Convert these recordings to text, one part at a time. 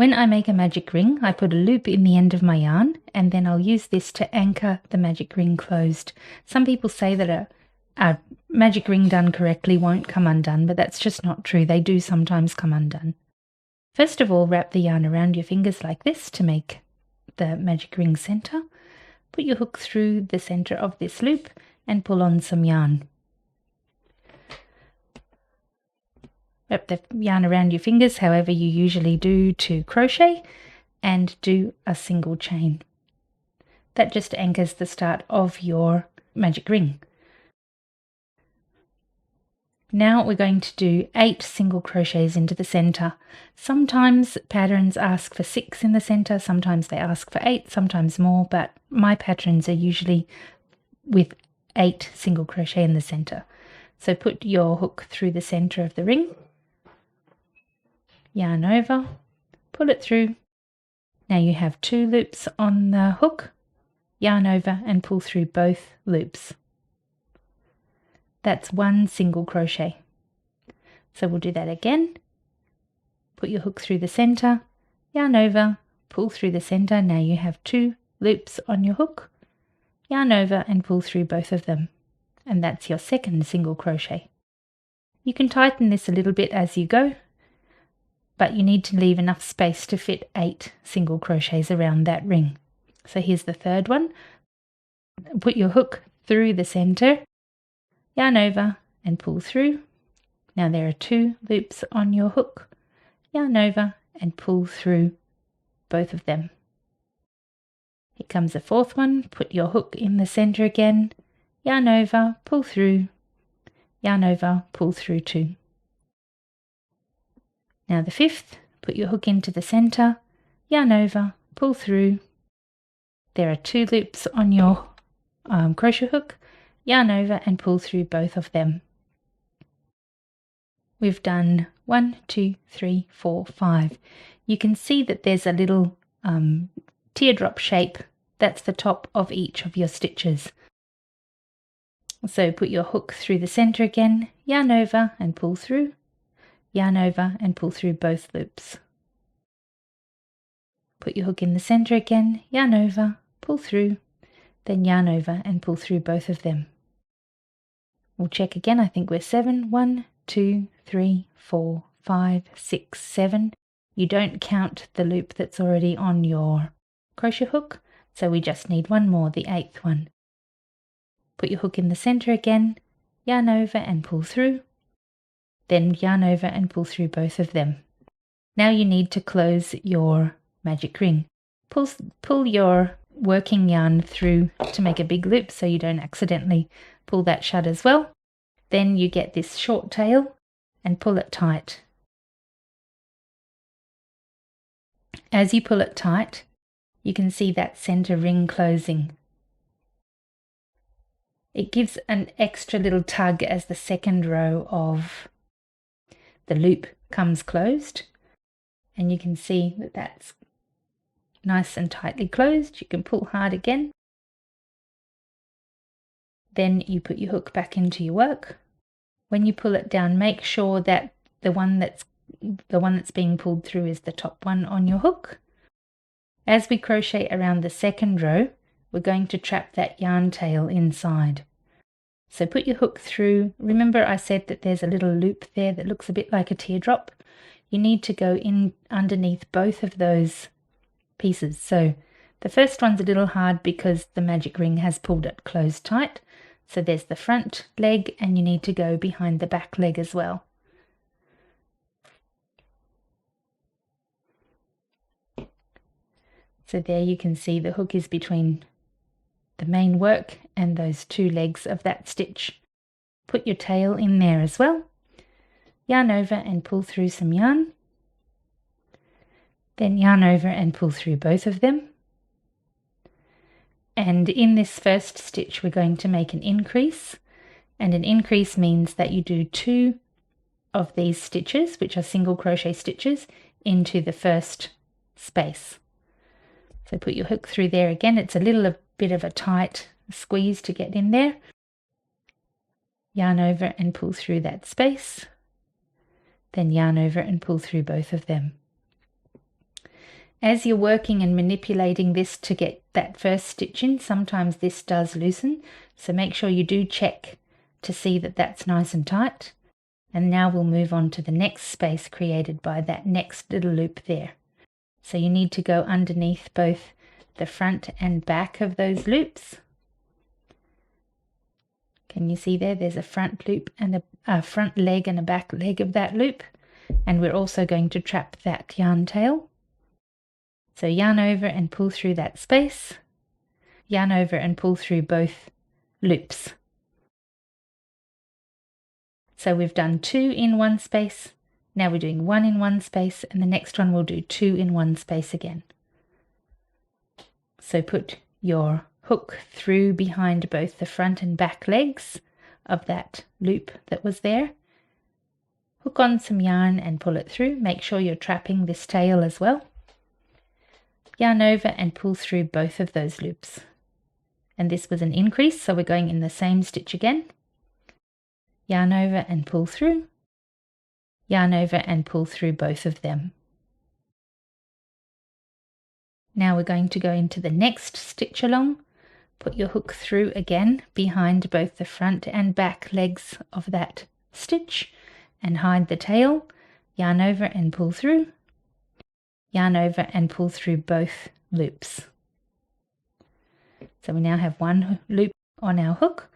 When I make a magic ring, I put a loop in the end of my yarn, and then I'll use this to anchor the magic ring closed. Some people say that a magic ring done correctly won't come undone, but that's just not true. They do sometimes come undone. First of all, wrap the yarn around your fingers like this to make the magic ring center. Put your hook through the center of this loop and pull on some yarn. Wrap the yarn around your fingers however you usually do to crochet and do a single chain. That just anchors the start of your magic ring. Now we're going to do 8 single crochets into the center. Sometimes patterns ask for 6 in the center, sometimes they ask for 8, sometimes more, but my patterns are usually with 8 single crochet in the center. So put your hook through the center of the ring, yarn over, pull it through. Now you have 2 loops on the hook, yarn over and pull through both loops. That's 1 single crochet. So we'll do that again. Put your hook through the center, yarn over, pull through the center. Now you have 2 loops on your hook, yarn over and pull through both of them. And that's your 2nd single crochet. You can tighten this a little bit as you go, but you need to leave enough space to fit 8 single crochets around that ring. So here's the 3rd one. Put your hook through the center, yarn over and pull through. Now there are 2 loops on your hook, yarn over and pull through both of them. Here comes the 4th one. Put your hook in the center again, yarn over, pull through, yarn over, pull through 2. Now the 5th, put your hook into the center, yarn over, pull through. There are 2 loops on your crochet hook, yarn over and pull through both of them. We've done 1, 2, 3, 4, 5. You can see that there's a little teardrop shape. That's the top of each of your stitches. So put your hook through the center again, yarn over and pull through, yarn over and pull through both loops. Put your hook in the center again, yarn over, pull through, then yarn over and pull through both of them. We'll check again. I think we're 7. 1, 2, 3, 4, 5, 6, 7. You don't count the loop that's already on your crochet hook, so we just need 1 more, the 8th one. Put your hook in the center again, yarn over and pull through, then yarn over and pull through both of them. Now you need to close your magic ring. Pull your working yarn through to make a big loop so you don't accidentally pull that shut as well. Then you get this short tail and pull it tight. As you pull it tight, you can see that center ring closing. It gives an extra little tug as the 2nd row of the loop comes closed, and you can see that that's nice and tightly closed. You can pull hard again. Then you put your hook back into your work. When you pull it down, make sure that the one that's being pulled through is the top one on your hook. As we crochet around the 2nd row, we're going to trap that yarn tail inside. So put your hook through. Remember I said that there's a little loop there that looks a bit like a teardrop. You need to go in underneath both of those pieces. So the first one's a little hard because the magic ring has pulled it closed tight. So there's the front leg and you need to go behind the back leg as well. So there you can see the hook is between the main work and those 2 legs of that stitch. Put your tail in there as well. Yarn over and pull through some yarn. Then yarn over and pull through both of them. And in this first stitch we're going to make an increase, and an increase means that you do 2 of these stitches, which are single crochet stitches, into the first space. So put your hook through there again. It's a bit of a tight squeeze to get in there. Yarn over and pull through that space. Then yarn over and pull through both of them. As you're working and manipulating this to get that first stitch in, sometimes this does loosen, so make sure you do check to see that that's nice and tight. And now we'll move on to the next space created by that next little loop there. So you need to go underneath both the front and back of those loops. Can you see there? There's a front loop and a front leg and a back leg of that loop. And we're also going to trap that yarn tail. So yarn over and pull through that space, yarn over and pull through both loops. So we've done 2 in one space, now we're doing 1 in one space, and the next one we'll do 2 in one space again. So put your hook through behind both the front and back legs of that loop that was there. Hook on some yarn and pull it through. Make sure you're trapping this tail as well. Yarn over and pull through both of those loops. And this was an increase, so we're going in the same stitch again. Yarn over and pull through. Yarn over and pull through both of them. Now we're going to go into the next stitch along. Put your hook through again behind both the front and back legs of that stitch and hide the tail. Yarn over and pull through. Yarn over and pull through both loops. So we now have one loop on our hook,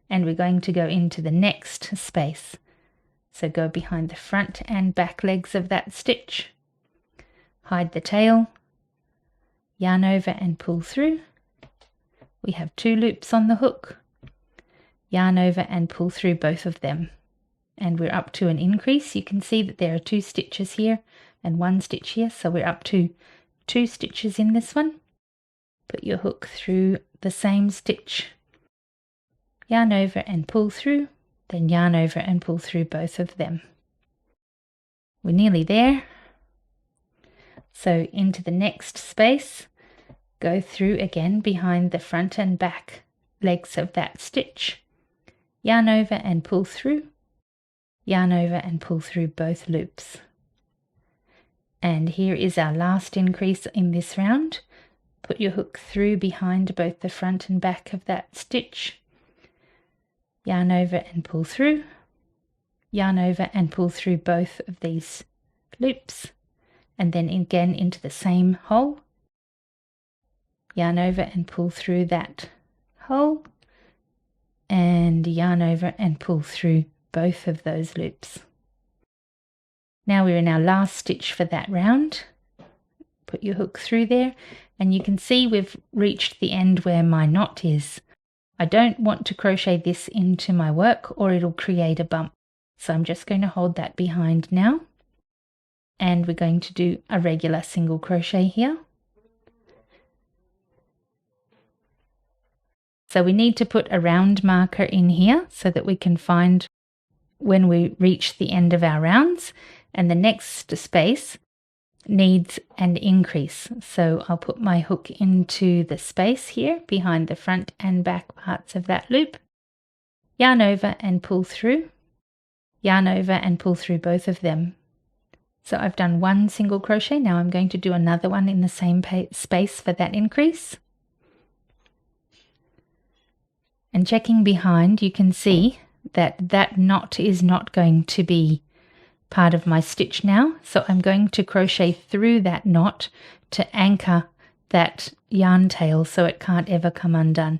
and we're going to go into the next space. So go behind the front and back legs of that stitch, hide the tail, yarn over and pull through. We have 2 loops on the hook, yarn over and pull through both of them. And we're up to an increase. You can see that there are 2 stitches here and 1 stitch here, so we're up to 2 stitches in this one. Put your hook through the same stitch, yarn over and pull through, then yarn over and pull through both of them. We're nearly there. So into the next space, go through again behind the front and back legs of that stitch, yarn over and pull through, yarn over and pull through both loops. And here is our last increase in this round. Put your hook through behind both the front and back of that stitch, yarn over and pull through, yarn over and pull through both of these loops, and then again into the same hole, yarn over and pull through that hole, and yarn over and pull through both of those loops. Now we're in our last stitch for that round. Put your hook through there, and you can see we've reached the end where my knot is. I don't want to crochet this into my work or it'll create a bump. So I'm just going to hold that behind now. And we're going to do a regular single crochet here. So we need to put a round marker in here so that we can find when we reach the end of our rounds. And the next space needs an increase. So I'll put my hook into the space here behind the front and back parts of that loop. Yarn over and pull through. Yarn over and pull through both of them. So I've done 1 single crochet. Now I'm going to do another one in the same space for that increase. And checking behind, you can see that that knot is not going to be part of my stitch now. So I'm going to crochet through that knot to anchor that yarn tail so it can't ever come undone.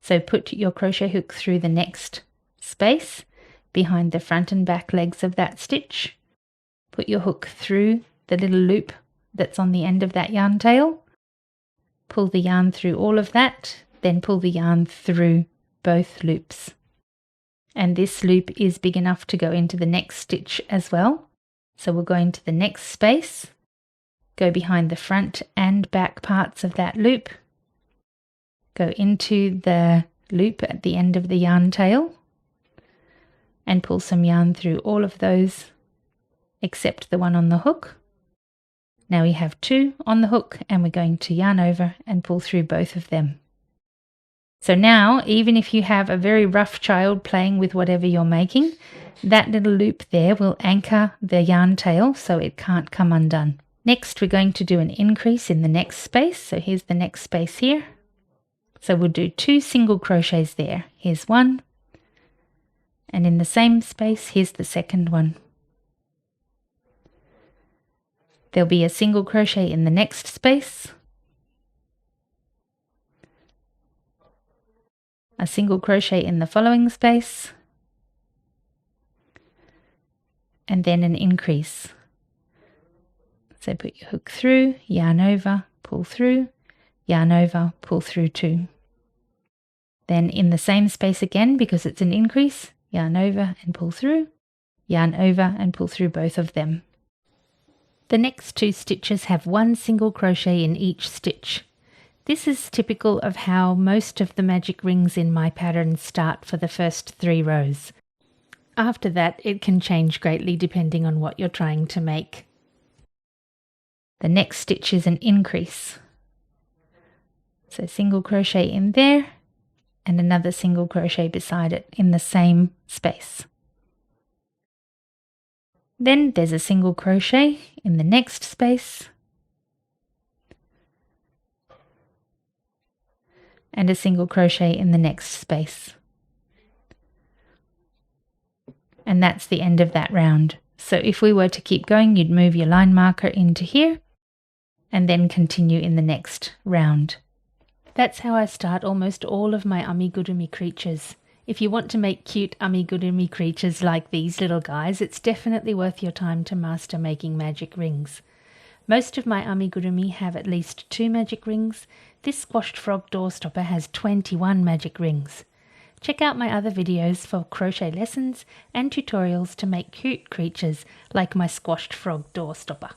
So put your crochet hook through the next space behind the front and back legs of that stitch. Put your hook through the little loop that's on the end of that yarn tail. Pull the yarn through all of that, then pull the yarn through both loops. And this loop is big enough to go into the next stitch as well. So we'll go into the next space, go behind the front and back parts of that loop, go into the loop at the end of the yarn tail, and pull some yarn through all of those except the one on the hook. Now we have 2 on the hook, and we're going to yarn over and pull through both of them. So now, even if you have a very rough child playing with whatever you're making, that little loop there will anchor the yarn tail so it can't come undone. Next we're going to do an increase in the next space. So here's the next space here. So we'll do 2 single crochets there. Here's one, and in the same space here's the second one. There'll be a single crochet in the next space, a single crochet in the following space, and then an increase. So put your hook through, yarn over, pull through, yarn over, pull through 2. Then in the same space again, because it's an increase, yarn over and pull through, yarn over and pull through both of them. The next 2 stitches have 1 single crochet in each stitch. This is typical of how most of the magic rings in my pattern start for the first 3 rows. After that, it can change greatly depending on what you're trying to make. The next stitch is an increase. So single crochet in there and another single crochet beside it in the same space. Then there's a single crochet in the next space and a single crochet in the next space. And that's the end of that round. So if we were to keep going, you'd move your line marker into here and then continue in the next round. That's how I start almost all of my amigurumi creatures. If you want to make cute amigurumi creatures like these little guys, it's definitely worth your time to master making magic rings. Most of my amigurumi have at least 2 magic rings. This squashed frog doorstopper has 21 magic rings. Check out my other videos for crochet lessons and tutorials to make cute creatures like my squashed frog doorstopper.